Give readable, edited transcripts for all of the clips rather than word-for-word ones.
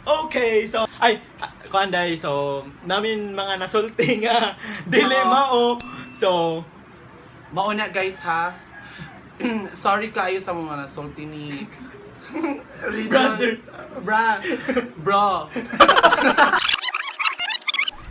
Okay, so kuanday, so namin mga nasulti nga dili mao. So Mauna guys ha. Sorry kayo sa mga nasulti ni brother. Bro.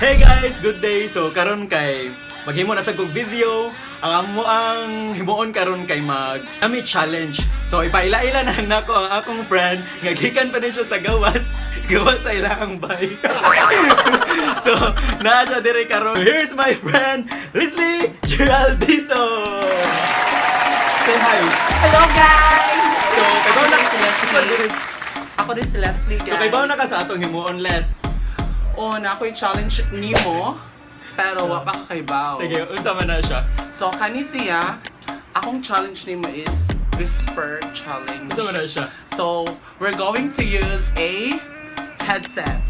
Hey guys, good day. So karon kay maghimo na sa kong video. Ang amo ang himuon karon kay ami challenge. So ipaila-ila na nako ang akong friend nga gikan pa din siya sa gawas sa ilang bay. So naa siya dire karon. Here's my friend Leslie Geraldizo. Say hi. Hello guys! So kay na si Leslie. Ako din si Leslie guys. So kay na ka sa atong himuon Les. Na ako yung challenge nimo. Pero wa pa ka kay Bao. Sige, unsa man na siya. So kani siya, akong challenge nimo is whisper challenge. Unsa man na siya. So we're going to use a headset.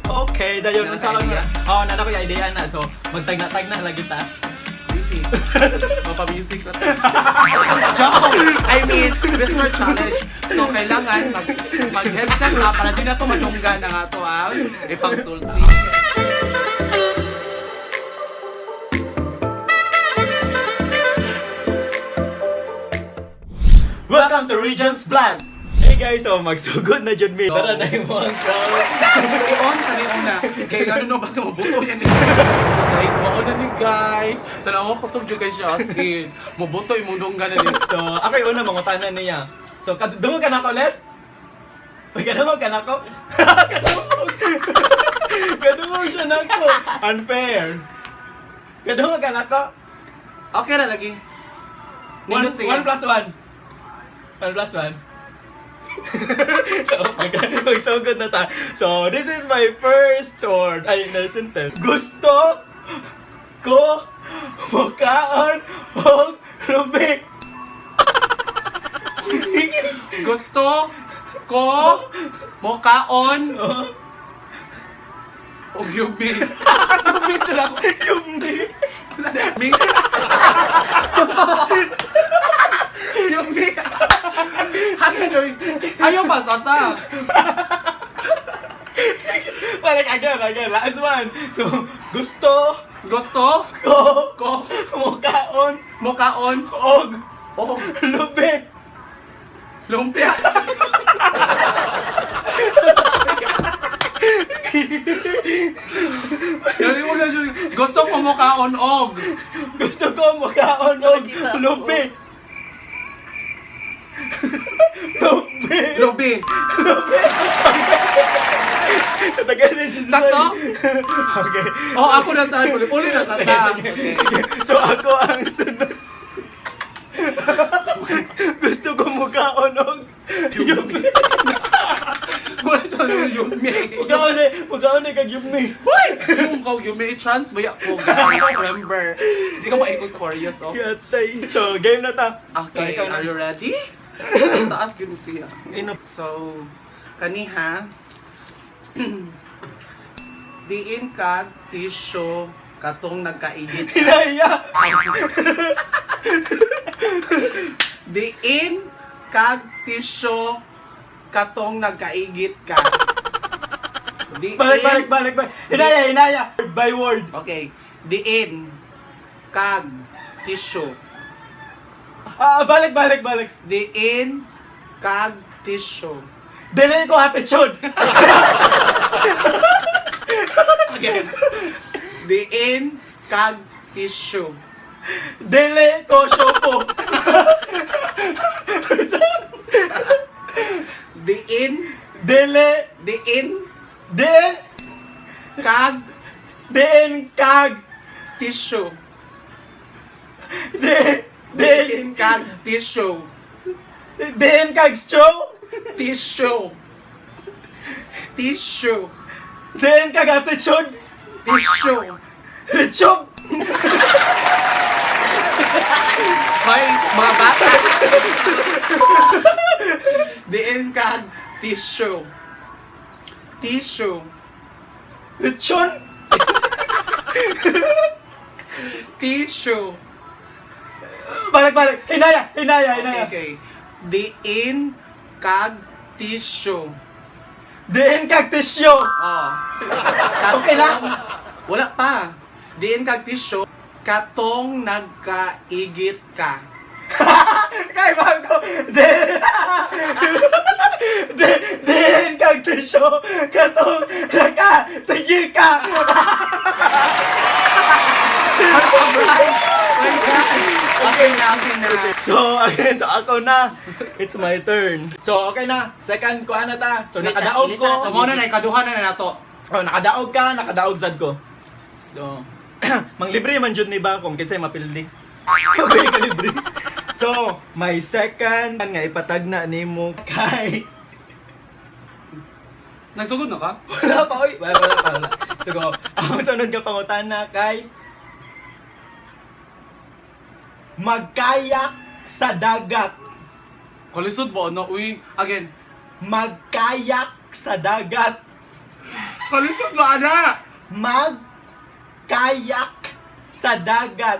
Okay, dayon Nana unsa ka man idea? na. Nana ko yung idea na. So magtagna-tagna lagi ta. Really? Mapabisic na to. Joke! I mean, whisper challenge. So kailangan mag-headset na para di na to manungga na nga to ang ipang-sulti. Welcome to Regions Vlog! Hey guys, so magsugod na dyan me. Tara na yung mga crowd. I-on sa ni una. Kaya gano'n no, basta mabuto yan ni. So guys, mauna ni guys. Tanaw ko kusog dyan guys siya as in. Mabuto yung mundungga na ni. So, ako yung una mangutanan niya. So, kadungog ka na ako, Les? Uy, kadungog ka na ako? Kadungog siya na ako. Unfair. Kadungog ka na ako? Okay na lagi. 1 plus 1. 1 plus 1. So, magsugod na ta. So, this is my first word. Ay, na sentence. Gusto ko mukaan og lubik. Gusto ko mokaon og yubi. Yubi siya lang. Yumi. Yubi. Ayaw pa sasa. Balik again. Last one. So, gusto Gusto ko mukaan mokaon og og lubik. lumpia. Gusto ko mokaon og Gusto ko mukaan og lubik. lubi. Tagalin siya. Sakto? Okay. Oh, ako na saan. Uli na sa ta. Okay. So ako ang sunod. Gusto ko mukaon og yumi. Wala siya ng yumi. Mukaon kag yumi. Hoy! Yung kau yumi, trans ba ko guys? Remember. Hindi ka maikot sa Koreas, oh. Yatay. So game na ta. Okay, Ikaw na. are you ready? Taas yun siya. So, kaniha. Diin kag tissue katong nagkaigit. Hinaya. Diin kag tissue katong nagkaigit ka. Diin. Balik. Hinaya. Word by word. Okay. Diin kag tissue. Balik. Diin kag tissue. Dili ko attitude. Again. Diin kag tissue. Dili ko shopo. Diin kag tissue. Diin kag tissue. Diin kag straw. Tissue. Diin kag attitude. Tissue. Rechop. Hoy, mga bata. Diin kag tissue. Lechon. Tissue. Balik. Hinaya. Okay. Diin kag tissue. Diin kag tisyo. Oh. Okay na? Wala pa. Diin kag tisyo, katong nagkaigit ka. Kay bago. Diin kag tisyo. Katong tigi ka. Okay na, okay na. So, again, so ako na. It's my turn. So, okay na. Second ko na ta. So, nakadaog ko. So, muna na, ikaduhan na nato. Oh, nakadaog ka, nakadaog sad ko. So, manglibre man jud ni ba kung kinsay mapildi. Okay, kalibre. So, my second nga ipatag na nimo kay Nagsugod na ka? wala pa oy. Wala pa. So, ang sunod ka pangutana kay magkayak sa dagat. Kalisod ba ano? Uy, again. Magkayak sa dagat. Kalisod ba ana? Magkayak sa dagat.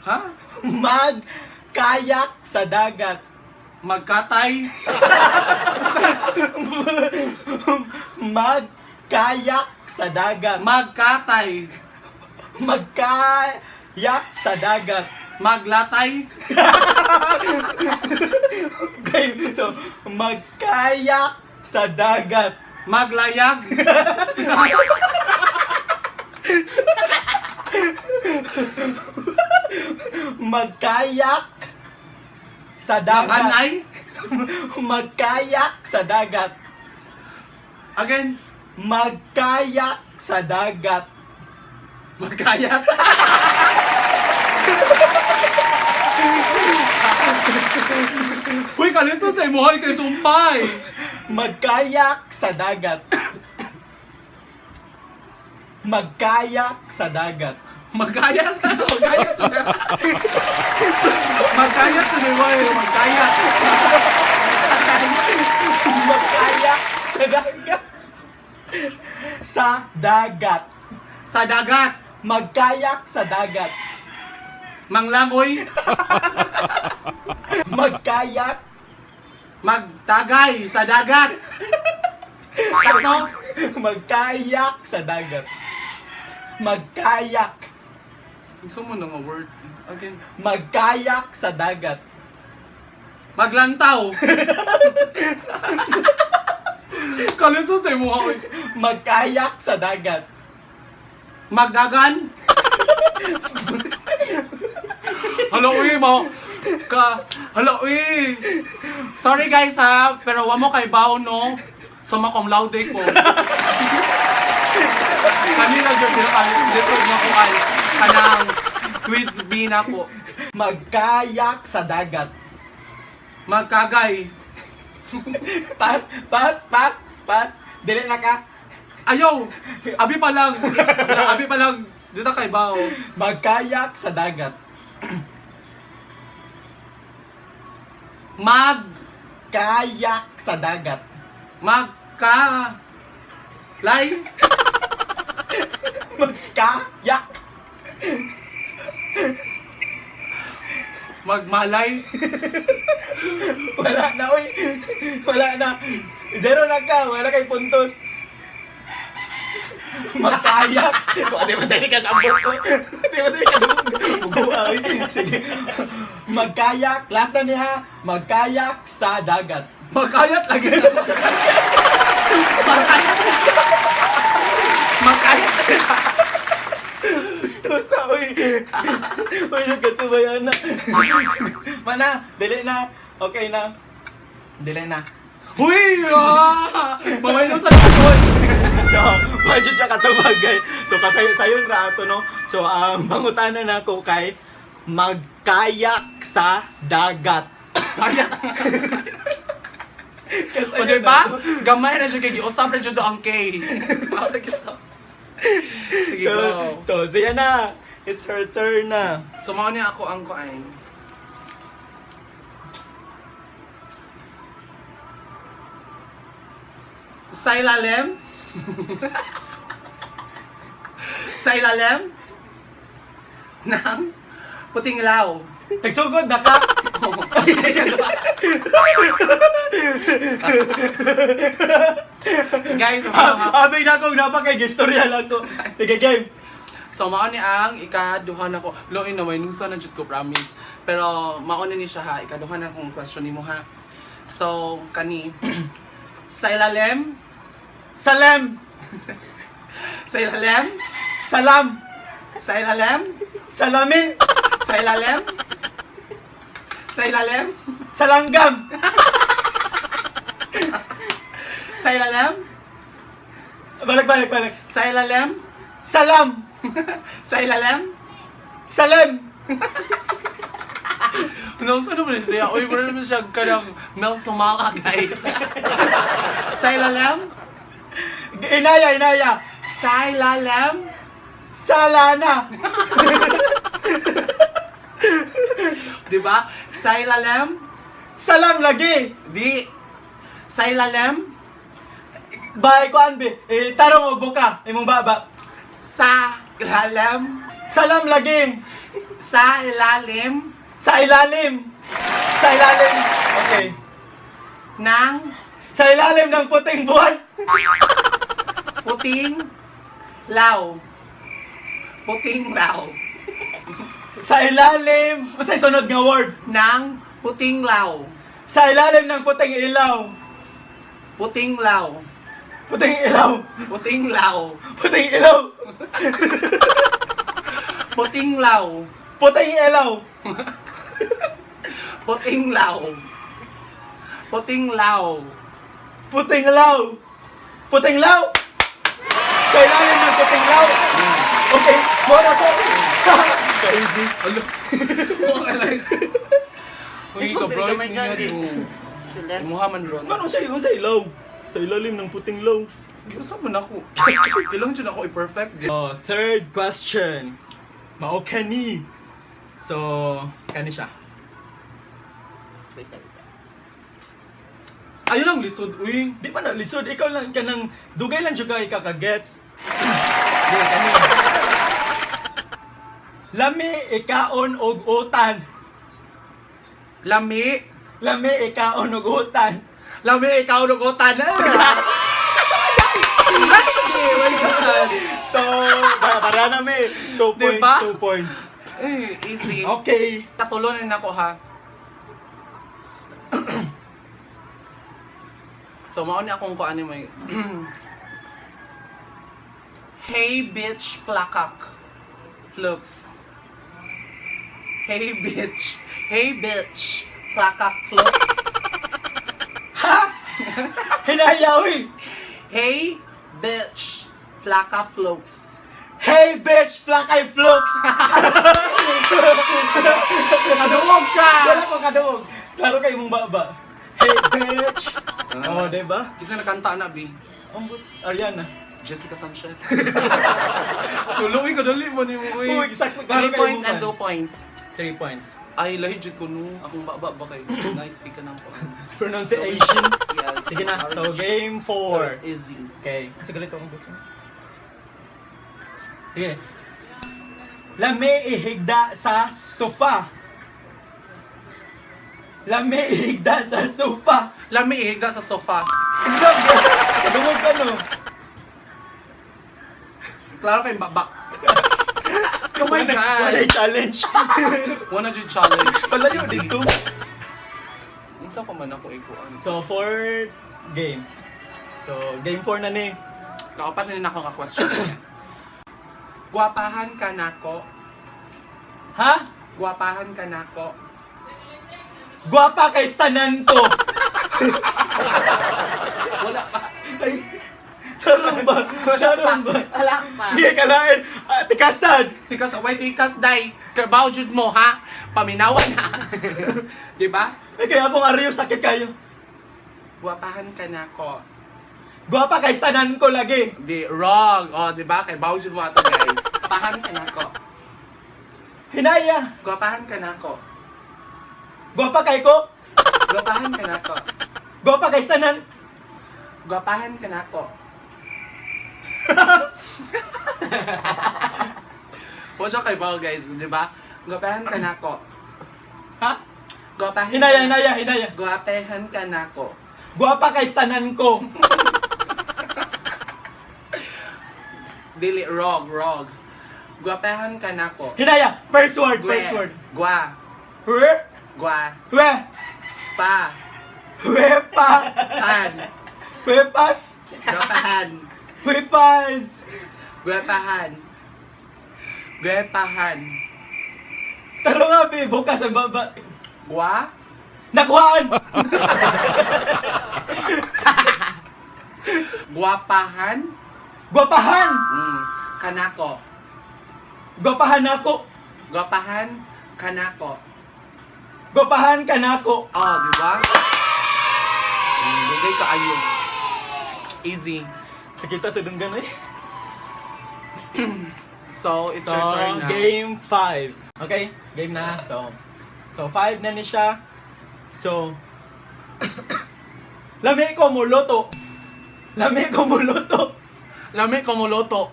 Ha? Magkayak sa dagat. Magkatay? Magkayak sa dagat. Magkatay? Magkayak sa dagat. Maglatay? Okay, so, magkayak sa dagat. Maglayag? Magkayak sa dagat. Maghanay? Magkayak sa dagat. Again? Magkayak sa dagat. Magkayat? Uy, kalisod sa imuhay kay sumpay! Magkayak sa dagat. Magkayak sa dagat. Magkayat? Magkayat to na. Magkayat to na imuhay. Magkayat. Magkayak sa dagat. Sa dagat. Sa dagat. Magkayak sa dagat. Manglangoy. Magkayak. Magtagay sa dagat. Sakto? Magkayak sa dagat. Magkayak. Gusto mo ng word. Again. Magkayak sa dagat. Maglantaw. Kalisod sa imuhay. Magkayak sa dagat. Magdagan. Hello, uy, mo. Hello, uy. Sorry guys ha, pero wa mo kay baon no. Sama kong laude ko. Kanina dyan pinaka-lisod na ko ay kanang quiz B na ko. Magkayak sa dagat. Magkagay. Pas. Dili na ka. Ayaw! Abi pa lang. Abi pa lang. Dito kay bao. Magkayak sa dagat. Kayak sa dagat. Lay. Magkayak. Magmalay. Wala na, uy. Wala na. Zero na ka. Wala kay puntos. Magkayak. Di ba tayo ka sa ambot ko? Di ba tayo ka bubuhay? Sige. Magkayak. Last na niya. Magkayak sa dagat. Magkayat lagi. Magkayat. Basta, uy. Uy, nagkasubayan na. Mana, dili na. Okay na. Dili na. Huy! Mamay na sa likod. So, medyo siya katubagay. So, sayon ra ato, no? So, ang pangutana na ko kay magkayak sa dagat. Kayat. Kasi O diba? Gamay na siya kay Giusap na siya do ang K. Sige, go. So, siya na. It's her turn na. So, mao niya ako ang kuain. Sa ilalim? Sa ilalim? Ng puting law. Nagsugod na ka. Guys, mga Abay na akong napakay-gestorya lang ko. Sige, game. so mao ni ang ikaduha na ko. Loin na may nusa na jud ko, promise. Pero mao ni siya ha. Ikaduha na akong question nimo ha. So kani sa ilalim, Salam. sa ilalim, Salam. sa ilalim, Salamin. sa ilalim, sa ilalim, Salanggam. sa ilalim, Balik. sa ilalim, Salam. sa ilalim. Salam. Nausa naman siya. Uy, bro naman siya kanang nang sumaka, guys. Sa ilalim, Inaya. sa ilalim, Salana. di ba? Sa ilalim, Salam lagi. di. Sa ilalim, Bahay ko anbe. Tarong og buka. Imong baba. sa ilalim, Salam lagi. sa ilalim, Sa ilalim. Sa ilalim. Okay. ng Sa ilalim ng puting buwan. puting law. Puting law. Sa ilalim. Masay sunod nga word. Ng puting law. Sa ilalim ng puting ilaw. Puting law. Puting ilaw. Puting law. Puting ilaw. Puting law. Puting ilaw. Puting law. Puting law. Puting law. Puting law. Sa ilalim ng puting law. Okay. Muna ko. Crazy. Ano? Uy, ka bro, Gamay dyan, di. Celeste. Muhammad ron. Ano sa ilaw? Sa ilalim ng puting law. Giusap mo na ako. Kailangan dyan ako i-perfect. Oh, third question. Mao kani. So, kani siya. Ayun lang, lisod. Uy. Di pa na lisod, ikaw lang kanang dugay lang jud kay kakagets. Di, kani. Lami ikaon og utan. Lami. Lami ikaon og utan. Lami, ikaw nugutan na. So, para na may 2 points, Diba? 2 points. Eh, easy. Okay. Katulunan ako ha. So, mauni akong kuan mo eh. Hey bitch, plakak. Flux. Hey bitch. Hey bitch. Plakak flux. Ha? Hinayawi. Hey bitch. Plaka flux. Hey bitch, plakay flux. Kaduog ka! Wala ko kaduog. Klaro kay mong baba. Hey bitch. Oh, diba? Kasi nakanta na, B. Ambot Ariana. Jessica Sanchez. Suluwi ka dali mo ni mo. Uy, exactly. 3 points and 2 points. 3 points. Ay, lahi jud ko no. Akong baba ba kay nice speak ka ng ko. Pronunciation. Yes. Sige na. So, game So 4. it's easy. Okay. Sige ito ang gusto. Sige. Lami ihigda sa sofa. Lami ihigda sa sofa. Lami ihigda sa sofa. Kadungog ka no. Klaro kay baba. Oh my Wala god. challenge. Wanna jud challenge. Palayo Easy. dito. Isa pa man ako ikuan. So, fourth game. So, game 4 na ni. Kaupat na din ako nga question. Guwapahan ka nako. Ha? Guwapahan ka nako. Gwapa kay stanan ko. Wala pa. Ay, tarong ba? Tarong ba? Wala pa. Hindi ka lain. Tikasad. Tikas away tikas day. Trabaho jud mo ha. Paminawan ha. Di ba? Ay, kaya akong ariyo sakit kayo. Guwapahan ka nako. Gwapa kay stanan ko lagi. Di wrong. Oh, di ba? Kay Bawjud mo ato guys. Guwapahan ka nako. Hinaya. Guwapahan ka nako. Gwapa kay ko. Guwapahan ka nako. Gwapa kay stanan. Guwapahan ka nako. Wala siya kay Baw guys, di ba? Guwapahan ka nako. Ha? Guwapahan. Hinaya. Guwapahan ka nako. Guwapa kay stanan ko. Dili, wrong. Gwapahan ka na ko. Hinaya, first word. Gwa. We, Gwa. we, Pa. we pa, Han. we pas, Gwapahan. we pas. Gwapahan. Gwapahan. Taro nga, be, bukas ang baba. Gwa. Nakuhaan! Gwapahan. Gwapahan! Kanako. Gwapahan ako! Gwapahan. Kanako. Gwapahan ka na ako! Oh, di ba? Bigay ka ayun. Easy. Sakita sa dunggan eh. So, it's So, your turn now. game 5. Okay, game na. So 5 na ni siya. So, lami ko muluto. Lami ko muluto. Lami kumuluto.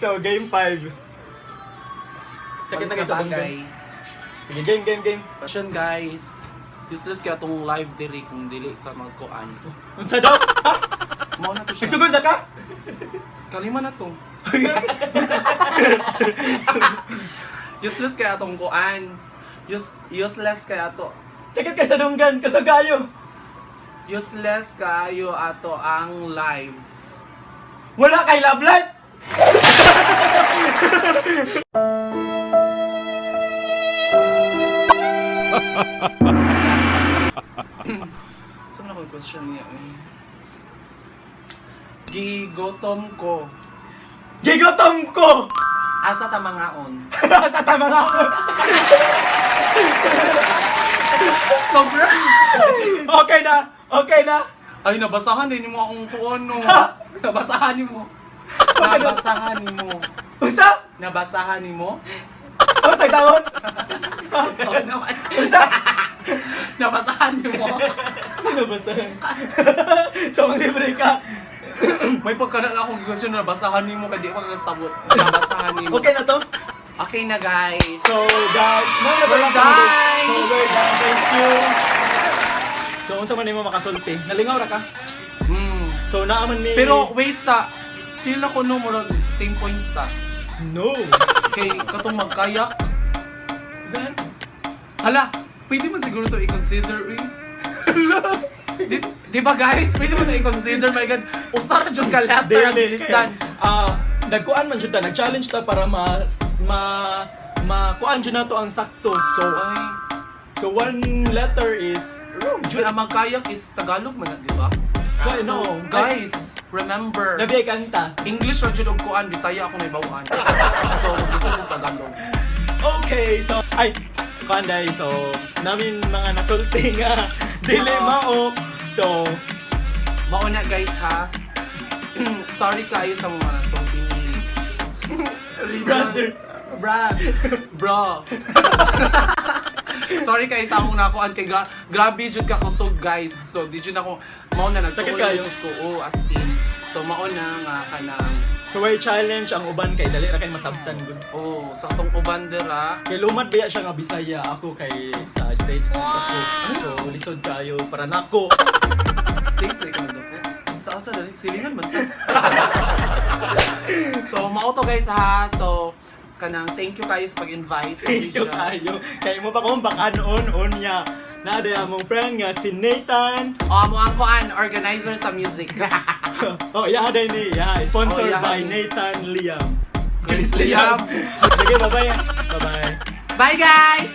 So, game 5. Sakit na kayo sa dunggan. Sige, game. Question guys. Useless kaya tong live diri kung dili ka magkuan. Unsa daw? Ha? Mao na to siya. Nagsugod na ka? Kalima na to. Useless kaya tong kuan. Useless kaya to. Sakit ka sa dunggan, kasagayo. Useless kayo ato ang live. Wala kay lablat. Saan na ko question niya? Gigotom ko. Gigotom ko. Asa ta mangaon? Sa tama nga ako. Sobra! Okay na. Ay, nabasahan din mo akong kuon, no. Nabasahan mo. Usa? Nabasahan mo? Oh, tagtawon. Oo naman. Usa? Nabasahan mo? Sino ba sa? So, libre ka. May pagkana na akong question na nabasahan mo kaya di pa kasabot. Nabasahan mo. Okay na to? Okay na guys. So, guys, We're done. So, we're done. Thank you. So, unsa man nimo makasulti? Nalingaw ra ka? So, naaman ni... Pero wait sa, feel ako no, murag same points ta. No. Kay katong magkayak. Then? Hala, pwede man siguro to i-consider eh. Di ba guys? Pwede mo to i-consider, my God. Usara dyan ka lahat na bilistan. Nagkuan man jud ta, nag-challenge ta para kuan jud nato ang sakto. Ay, So one letter is wrong. Jud, ang magkayak is Tagalog man, di ba? Guys, So, no. guys, remember, Nabi kanta. English ra jud og kuan, Bisaya ako may bawaan. So, bisag og Tagalog. Okay, so kuan day. So namin mga nasulti nga dili mao. So Mauna guys ha. Sorry kayo sa mga nasulti ni brother, Bro. Sorry kayo sa among nakuan kay grabe jud ka kusog guys. So di jud ako mao na Sakit nagsuol kayo? jud ko as in. So mao na nga kanang so way challenge ang uban kay dali ra kay masabtan gud. sa atong uban dira. Kay lumad biya siya nga Bisaya, ako kay sa stage na ako. So lisod kayo para nako. Six like ano po. Sa asa dali silingan man ta. So mao to guys ha. So kanang thank you kayo sa pag-invite. Thank you kayo. Kay mo pa kung baka noon niya. Naaday among friend nga si Nathan. Amo ang kuan organizer sa music. Oh, yaday ni. Sponsored Oh, by yahay. Nathan Liam. Chris Liam. Sige, bye-bye. Bye-bye. Bye guys.